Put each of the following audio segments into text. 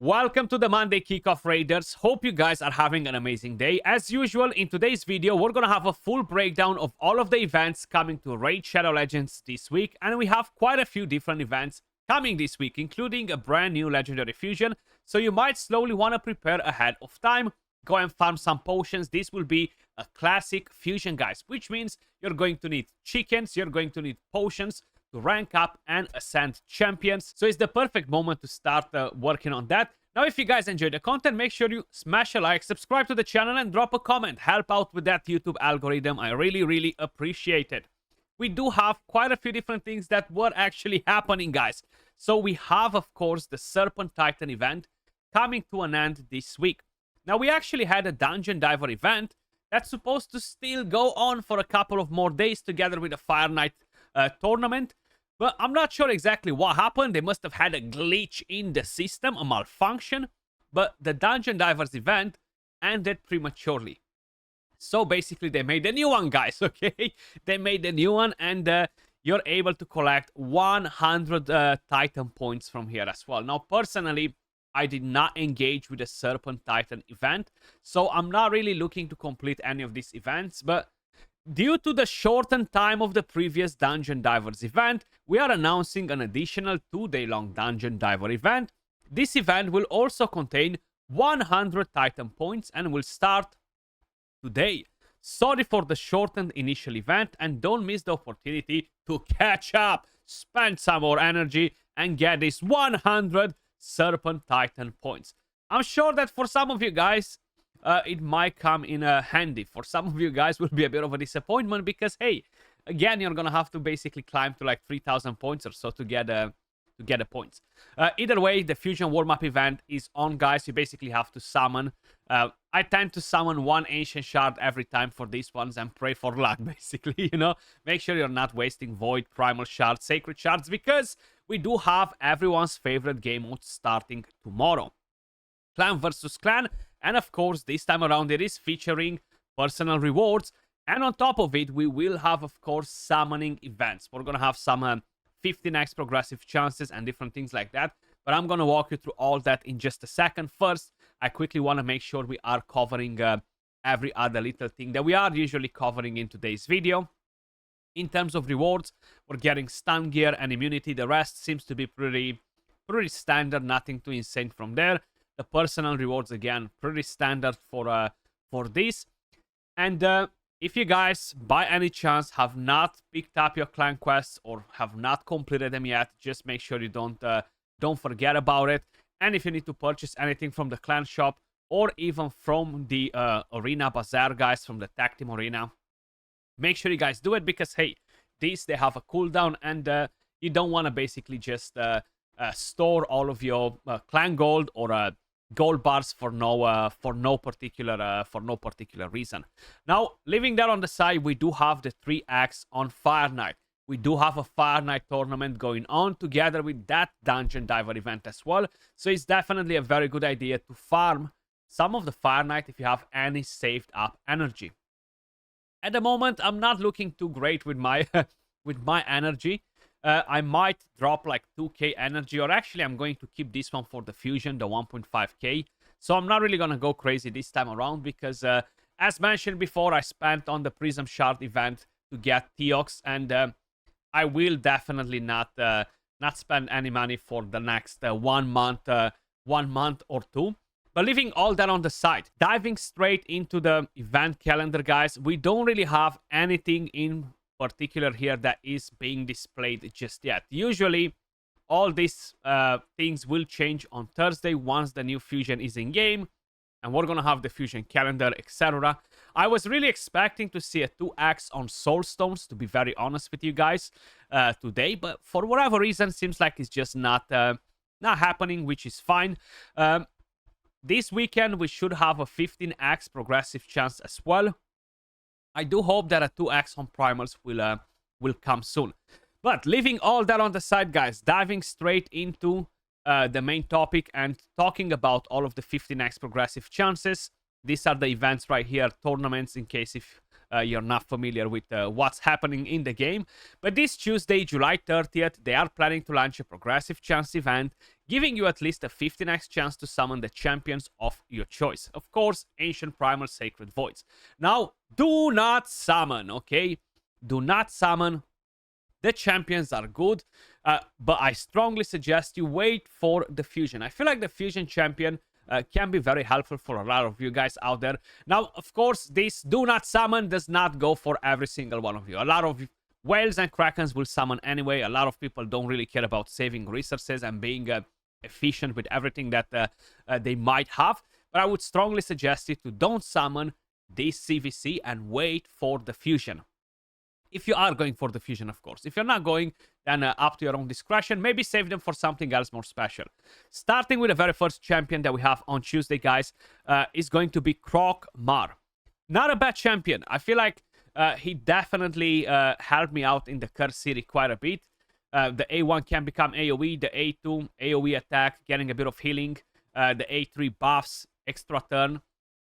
Welcome to the Monday Kickoff Raiders. Hope you guys are having an amazing day. As usual, in today's video, we're gonna have a full breakdown of all of the events coming to Raid Shadow Legends this week. And we have quite a few different events coming this week, including a brand new Legendary Fusion. So you might slowly want to prepare ahead of time. Go and farm some potions. This will be a classic fusion, guys, which means you're going to need chickens, you're going to need potions to rank up and ascend champions. So it's the perfect moment to start working on that. Now, if you guys enjoyed the content, make sure you smash a like, subscribe to the channel, and drop a comment. Help out with that YouTube algorithm. I really appreciate it. We do have quite a few different things that were actually happening, guys. So we have, of course, the Serpent Titan event coming to an end this week. Now, we actually had a Dungeon Diver event that's supposed to still go on for a couple of more days together with a Fire Knight tournament, but I'm not sure exactly what happened. They must have had a glitch in the system, a malfunction, but the Dungeon Divers event ended prematurely. So basically they made a new one, guys. Okay, they made a new one, and you're able to collect 100 Titan points from here as well. Now, personally, I did not engage with the Serpent Titan event, so I'm not really looking to complete any of these events, but due to the shortened time of the previous Dungeon Divers event, we are announcing an additional 2-day-long Dungeon Diver event. This event will also contain 100 Titan points and will start today. Sorry for the shortened initial event, and don't miss the opportunity to catch up, spend some more energy, and get these 100 Serpent Titan points. I'm sure that for some of you guys, it might come in handy. For some of you guys, will be a bit of a disappointment because, hey, again, you're gonna have to basically climb to like 3,000 points or so to get the points. Either way, the Fusion warm-up event is on, guys. You basically have to summon. I tend to summon one Ancient Shard every time for these ones and pray for luck, basically, you know. Make sure you're not wasting Void, Primal Shards, Sacred Shards, because we do have everyone's favorite game mode starting tomorrow. Clan versus Clan. And of course, this time around, it is featuring personal rewards. And on top of it, we will have, of course, summoning events. We're going to have some 15x progressive chances and different things like that. But I'm going to walk you through all that in just a second. First, I quickly want to make sure we are covering every other little thing that we are usually covering in today's video. In terms of rewards, we're getting stun gear and immunity. The rest seems to be pretty standard, nothing too insane from there. The personal rewards, again, pretty standard for this. And if you guys, by any chance, have not picked up your clan quests or have not completed them yet, just make sure you don't forget about it. And if you need to purchase anything from the clan shop or even from the arena bazaar, guys, from the tag team arena, make sure you guys do it because, hey, these, they have a cooldown, and you don't want to basically just store all of your clan gold or gold bars for no particular reason. Now, leaving that on the side, we do have the 3x on Fire Knight. We do have a Fire Knight tournament going on together with that Dungeon Diver event as well. So it's definitely a very good idea to farm some of the Fire Knight if you have any saved up energy. At the moment, I'm not looking too great with my with my energy. I might drop like 2k energy, or actually I'm going to keep this one for the fusion, the 1.5k. So I'm not really going to go crazy this time around because, as mentioned before, I spent on the Prism Shard event to get Theox, and I will definitely not spend any money for the next 1 month or two. But leaving all that on the side, diving straight into the event calendar, guys, we don't really have anything in particular here that is being displayed just yet. Usually all these things will change on Thursday once the new fusion is in game, and we're gonna have the fusion calendar, etc. I was really expecting to see a 2x on Soulstones, to be very honest with you guys, today, but for whatever reason seems like it's just not happening, which is fine. This weekend we should have a 15x progressive chance as well. I do hope that a 2x on primals will come soon. But leaving all that on the side, guys, diving straight into the main topic and talking about all of the 15x progressive chances. These are the events right here, tournaments, in case if you're not familiar with what's happening in the game. But this Tuesday, July 30th, they are planning to launch a progressive chance event giving you at least a 15x chance to summon the champions of your choice. Of course, Ancient Primal Sacred Voids. Now, do not summon, okay? Do not summon. The champions are good, but I strongly suggest you wait for the fusion. I feel like the fusion champion can be very helpful for a lot of you guys out there. Now, of course, this do not summon does not go for every single one of you. A lot of whales and krakens will summon anyway. A lot of people don't really care about saving resources and being efficient with everything that they might have. But I would strongly suggest you to don't summon this CvC and wait for the fusion. If you are going for the fusion, of course. If you're not going, then up to your own discretion. Maybe save them for something else more special. Starting with the very first champion that we have on Tuesday, guys, is going to be Krokmar. Not a bad champion. I feel like he definitely helped me out in the Curse series quite a bit. The A1 can become AoE, the A2, AoE attack, getting a bit of healing. The A3 buffs, extra turn.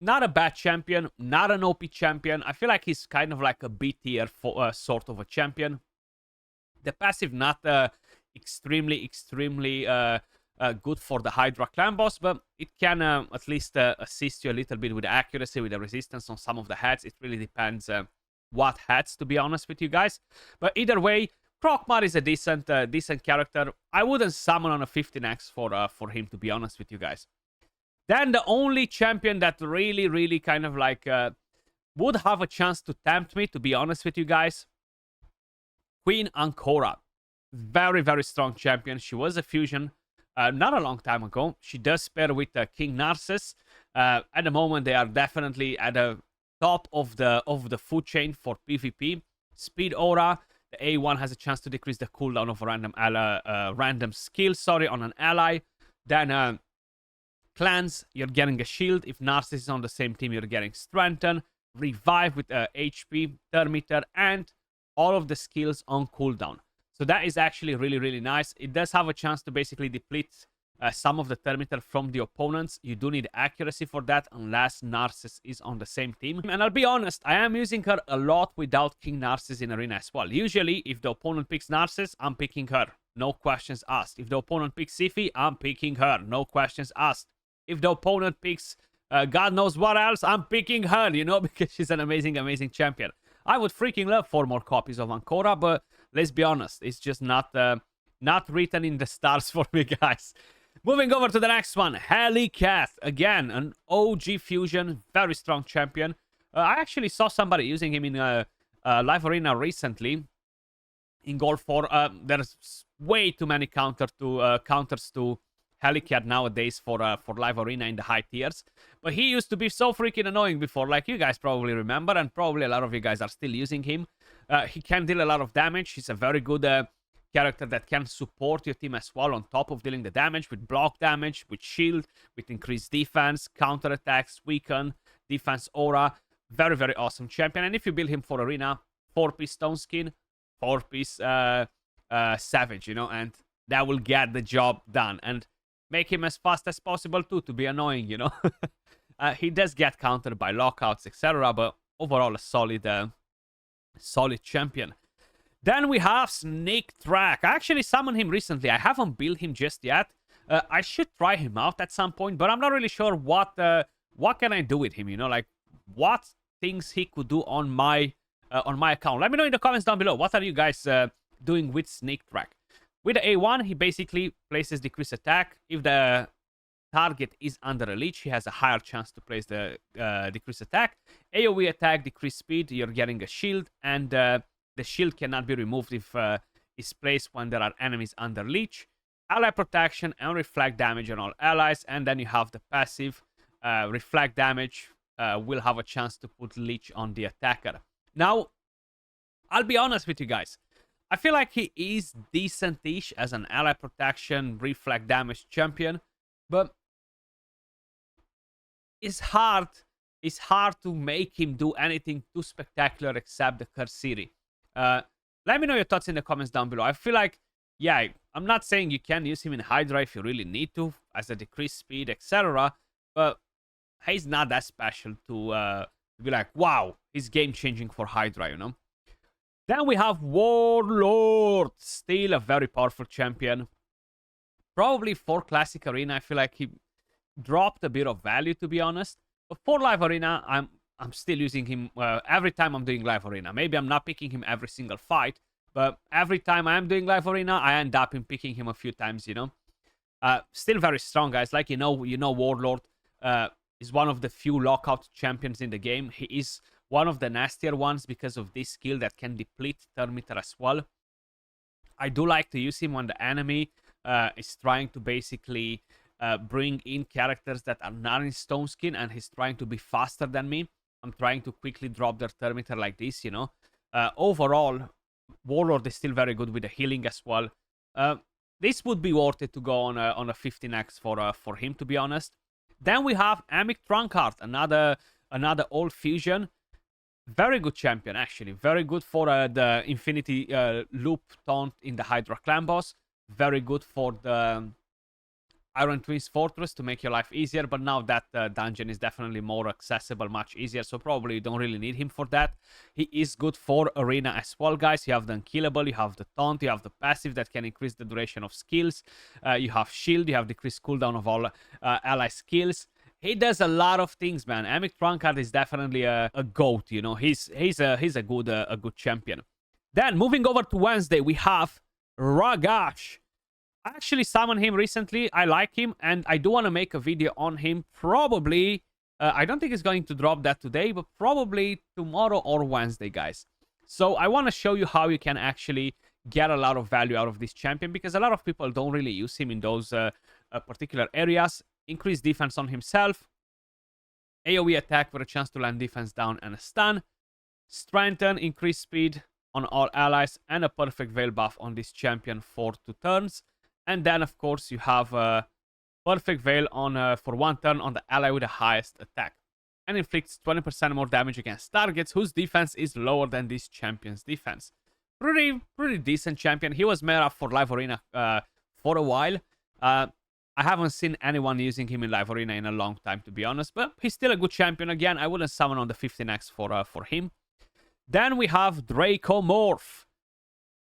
Not a bad champion, not an OP champion. I feel like he's kind of like a B tier for sort of a champion. The passive not extremely good for the Hydra clan boss, but it can at least assist you a little bit with the accuracy, with the resistance on some of the heads. It really depends what heads, to be honest with you guys. But either way, Krokmar is a decent character. I wouldn't summon on a 15x for him, to be honest with you guys. Then the only champion that really kind of like would have a chance to tempt me, to be honest with you guys, Queen Ancora. Very strong champion. She was a fusion not a long time ago. She does pair with King Narcissus. At the moment, they are definitely at the top of the food chain for PvP. Speed Aura. The A1 has a chance to decrease the cooldown of a random skill, on an ally. Then clans, you're getting a shield. If Narcissus is on the same team, you're getting strengthen, revive with HP, turn meter, and all of the skills on cooldown. So that is actually really nice. It does have a chance to basically deplete some of the turn meter from the opponents. You do need accuracy for that unless Narcissus is on the same team. And I'll be honest, I am using her a lot without King Narcissus in arena as well. Usually, if the opponent picks Narcissus, I'm picking her. No questions asked. If the opponent picks Siphi, I'm picking her. No questions asked. If the opponent picks God knows what else, I'm picking her, you know, because she's an amazing champion. I would freaking love 4 more copies of Ancora, but let's be honest, it's just not written in the stars for me, guys. Moving over to the next one, Helicat. Again, an OG fusion, very strong champion. I actually saw somebody using him in live arena recently in Gold 4. There's way too many counters to Helicat nowadays for live arena in the high tiers. But he used to be so freaking annoying before, like you guys probably remember, and probably a lot of you guys are still using him. He can deal a lot of damage. He's a very good character that can support your team as well, on top of dealing the damage with block damage, with shield, with increased defense, counter attacks, weaken, defense aura. Very awesome champion. And if you build him for arena, 4-piece stone skin, 4-piece savage, you know, and that will get the job done. And make him as fast as possible too, to be annoying, you know. He does get countered by lockouts, etc. But overall, a solid champion. Then we have Snake Track. I actually summoned him recently. I haven't built him just yet. I should try him out at some point, but I'm not really sure what can I do with him, you know, like what things he could do on my account. Let me know in the comments down below. What are you guys doing with Snake Track? With the A1, he basically places decrease attack. If the target is under a leech, he has a higher chance to place the decrease attack. AoE attack, decrease speed, you're getting a shield, and the shield cannot be removed if it's placed when there are enemies under leech. Ally protection and reflect damage on all allies, and then you have the passive reflect damage. Will have a chance to put leech on the attacker. Now, I'll be honest with you guys. I feel like he is decent-ish as an ally protection, reflect damage champion, but it's hard to make him do anything too spectacular except the Curse series. Let me know your thoughts in the comments down below. I feel like, yeah, I'm not saying you can use him in Hydra if you really need to, as a decreased speed, etc., but he's not that special to be like, wow, he's game-changing for Hydra, you know? Then we have Warlord, still a very powerful champion. Probably for Classic Arena, I feel like he dropped a bit of value, to be honest. But for Live Arena, I'm still using him every time I'm doing Live Arena. Maybe I'm not picking him every single fight, but every time I am doing Live Arena, I end up in picking him a few times, you know. Still very strong, guys. Like, you know, Warlord is one of the few lockout champions in the game. He is one of the nastier ones because of this skill that can deplete turn meter as well. I do like to use him when the enemy is trying to basically bring in characters that are not in Stone Skin, and he's trying to be faster than me. I'm trying to quickly drop their turn meter like this, you know. Overall, Warlord is still very good with the healing as well. This would be worth it to go on a 15x for him, to be honest. Then we have Amic Trunkheart, another old fusion. Very good champion, actually. Very good for the Infinity Loop taunt in the Hydra Clan boss. Very good for the Iron Twins Fortress to make your life easier. But now that dungeon is definitely more accessible, much easier. So probably you don't really need him for that. He is good for Arena as well, guys. You have the Unkillable, you have the Taunt, you have the passive that can increase the duration of skills. You have Shield, you have decreased cooldown of all ally skills. He does a lot of things, man. Amic Trunkheart is definitely a goat, you know. He's a good champion. Then moving over to Wednesday, we have Ragash. I actually summoned him recently. I like him, and I do want to make a video on him. Probably, I don't think it's going to drop that today, but probably tomorrow or Wednesday, guys. So I want to show you how you can actually get a lot of value out of this champion, because a lot of people don't really use him in those particular areas. Increase defense on himself. AoE attack for a chance to land defense down and a stun. Strengthen, increase speed on all allies, and a perfect veil buff on this champion for 2 turns. And then, of course, you have a perfect veil on for 1 turn on the ally with the highest attack. And inflicts 20% more damage against targets whose defense is lower than this champion's defense. Pretty decent champion. He was made up for Live Arena for a while. I haven't seen anyone using him in Live Arena in a long time, to be honest. But he's still a good champion. Again, I wouldn't summon on the 15x for him. Then we have Dracomorph.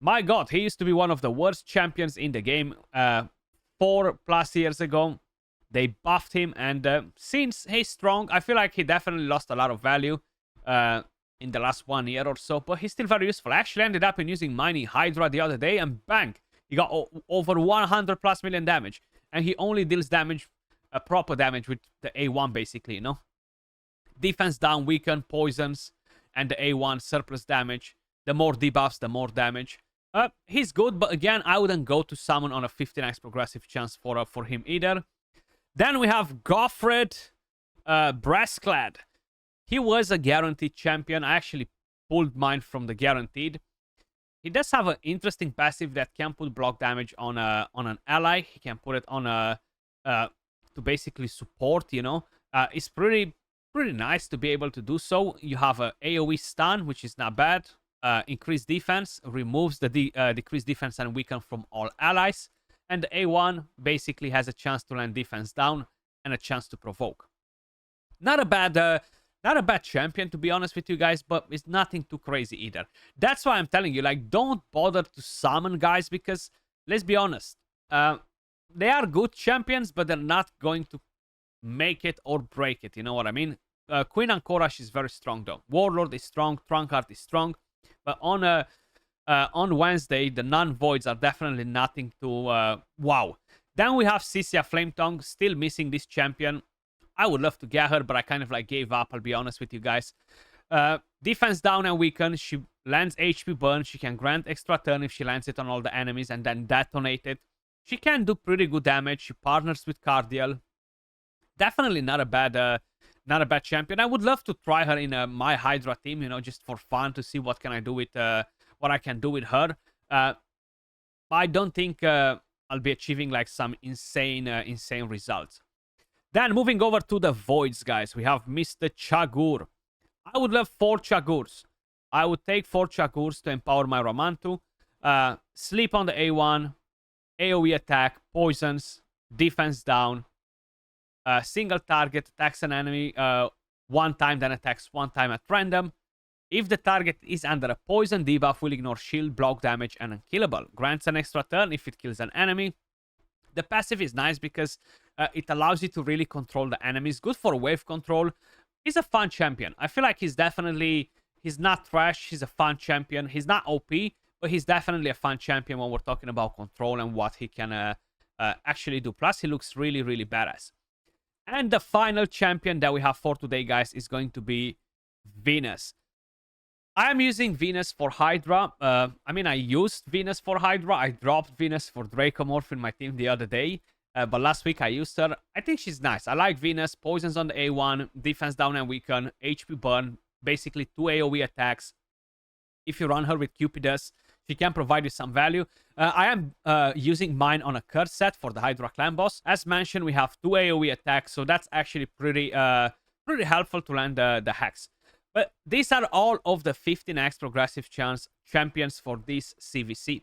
My god, he used to be one of the worst champions in the game 4+ years ago. They buffed him, and since he's strong, I feel like he definitely lost a lot of value in the last 1 year or so. But he's still very useful. I actually ended up in using Mining Hydra the other day, and bang, he got over 100+ million damage. And he only deals damage, proper damage with the A1, basically, you know. Defense down, weaken, poisons, and the A1 surplus damage. The more debuffs, the more damage. He's good, but again, I wouldn't go to summon on a 15x progressive chance for him either. Then we have Goffred Brassclad. He was a guaranteed champion. I actually pulled mine from the guaranteed. He does have an interesting passive that can put block damage on an ally. He can put it on to basically support, you know. It's pretty nice to be able to do so. You have a AoE stun, which is not bad. Increased defense, removes the decreased defense and weaken from all allies. And the A1 basically has a chance to land defense down and a chance to provoke. Not a bad champion, to be honest with you guys, but it's nothing too crazy either. That's why I'm telling you, like, don't bother to summon, guys, because let's be honest, they are good champions, but they're not going to make it or break it. You know what I mean? Queen Ancorash is very strong, though. Warlord is strong. Trunkheart is strong. But on Wednesday, the non-voids are definitely nothing to wow. Then we have Sisia Flametongue, still missing this champion. I would love to get her, but I kind of like gave up, I'll be honest with you guys. Defense down and weaken. She lands HP burn. She can grant extra turn if she lands it on all the enemies and then detonate it. She can do pretty good damage. She partners with Cardial. Definitely not a bad champion. I would love to try her in my Hydra team, you know, just for fun, to see what can I do with what I can do with her. I don't think I'll be achieving like some insane results. Then moving over to the voids, guys, we have Mr. Chagur. I would love 4 Chagurs. I would take 4 Chagurs to empower my Ramantu. Sleep on the A1, AoE attack, poisons, defense down. Single target attacks an enemy 1 time, then attacks 1 time at random. If the target is under a poison, debuff will ignore shield, block damage, and unkillable. Grants an extra turn if it kills an enemy. The passive is nice because it allows you to really control the enemies. Good for wave control. He's a fun champion. I feel like he's not trash. He's a fun champion. He's not OP, but he's definitely a fun champion when we're talking about control and what he can actually do. Plus, he looks really, really badass. And the final champion that we have for today, guys, is going to be Venus. I am using Venus for Hydra. I mean, I used Venus for Hydra. I dropped Venus for Dracomorph in my team the other day. But last week I used her. I think she's nice. I like Venus. Poisons on the A1. Defense down and weaken. HP burn. Basically 2 AoE attacks. If you run her with Cupidus, she can provide you some value. I am using mine on a curse set for the Hydra clan boss. As mentioned, we have 2 AoE attacks. So that's actually pretty helpful to land the hex. But these are all of the 15x progressive chance champions for this CvC.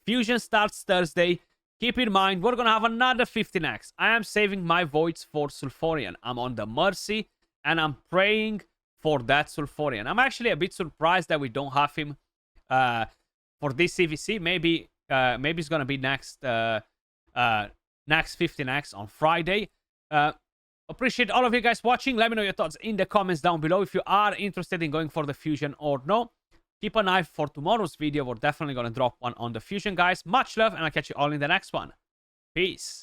Fusion starts Thursday. Keep in mind, we're going to have another 15x. I am saving my voids for Sulfurion. I'm on the Mercy, and I'm praying for that Sulfurion. I'm actually a bit surprised that we don't have him for this CvC. Maybe it's going to be next 15x on Friday. Appreciate all of you guys watching. Let me know your thoughts in the comments down below. If you are interested in going for the Fusion or no, keep an eye for tomorrow's video. We're definitely going to drop one on the Fusion, guys. Much love, and I'll catch you all in the next one. Peace.